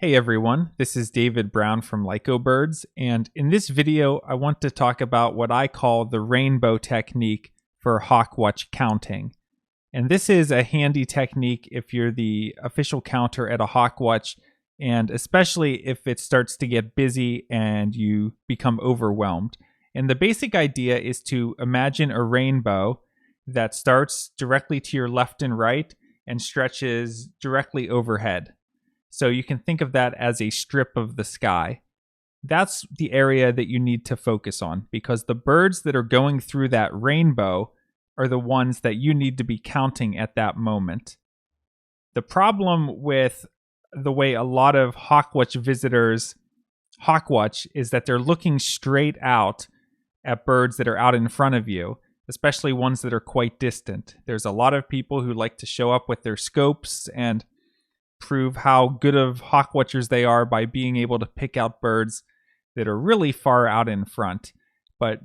Hey everyone, this is David Brown from LycoBirds, and in this video I want to talk about what I call the rainbow technique for hawkwatch counting. And this is a handy technique if you're the official counter at a hawkwatch, and especially if it starts to get busy and you become overwhelmed. And the basic idea is to imagine a rainbow that starts directly to your left and right and stretches directly overhead. So you can think of that as a strip of the sky. That's the area that you need to focus on because the birds that are going through that rainbow are the ones that you need to be counting at that moment. The problem with the way a lot of hawkwatch visitors hawkwatch is that they're looking straight out at birds that are out in front of you, especially ones that are quite distant. There's a lot of people who like to show up with their scopes and prove how good of hawkwatchers they are by being able to pick out birds that are really far out in front. But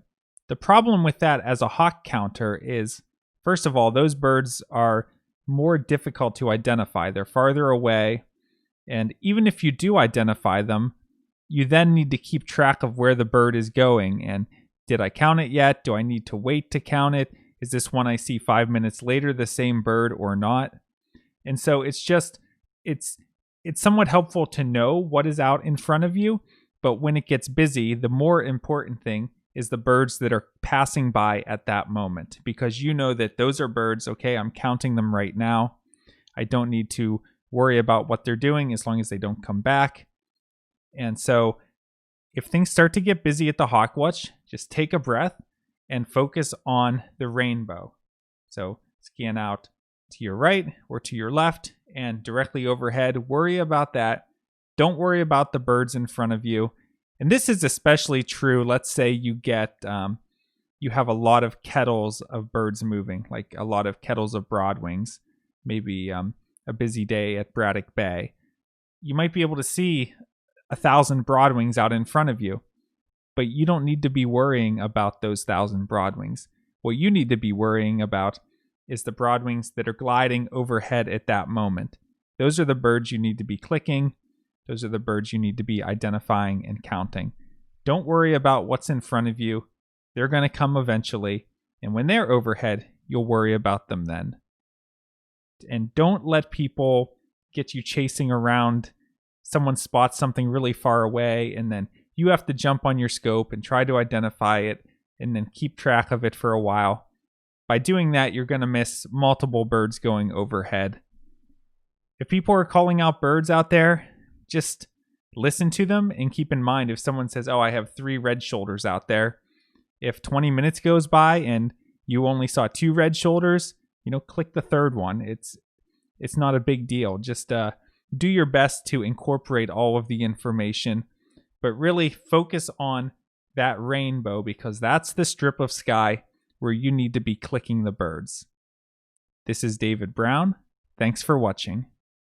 the problem with that as a hawk counter is, first of all, those birds are more difficult to identify. They're farther away, and even if you do identify them, you then need to keep track of where the bird is going. And did I count it yet? Do I need to wait to count it? Is this one I see 5 minutes later the same bird or not? And so it's somewhat helpful to know what is out in front of you, but when it gets busy, the more important thing is the birds that are passing by at that moment, because you know that those are birds, okay, I'm counting them right now. I don't need to worry about what they're doing as long as they don't come back. And so if things start to get busy at the hawkwatch, just take a breath and focus on the rainbow. So scan out to your right or to your left and directly overhead. Worry about that. Don't worry about the birds in front of you. And this is especially true. Let's say you have a lot of kettles of birds moving, like a lot of kettles of broadwings, maybe a busy day at Braddock Bay. You might be able to see 1,000 broadwings out in front of you, but you don't need to be worrying about those 1,000 broadwings. What you need to be worrying about is the broadwings that are gliding overhead at that moment. Those are the birds you need to be clicking. Those are the birds you need to be identifying and counting. Don't worry about what's in front of you. They're going to come eventually. And when they're overhead, you'll worry about them then. And don't let people get you chasing around. Someone spots something really far away, and then you have to jump on your scope and try to identify it and then keep track of it for a while. By doing that, you're going to miss multiple birds going overhead. If people are calling out birds out there, just listen to them and keep in mind if someone says, oh, I have 3 red shoulders out there. If 20 minutes goes by and you only saw 2 red shoulders, click the third one. It's not a big deal. Just do your best to incorporate all of the information, but really focus on that rainbow because that's the strip of sky where you need to be clicking the birds. This is David Brown. Thanks for watching.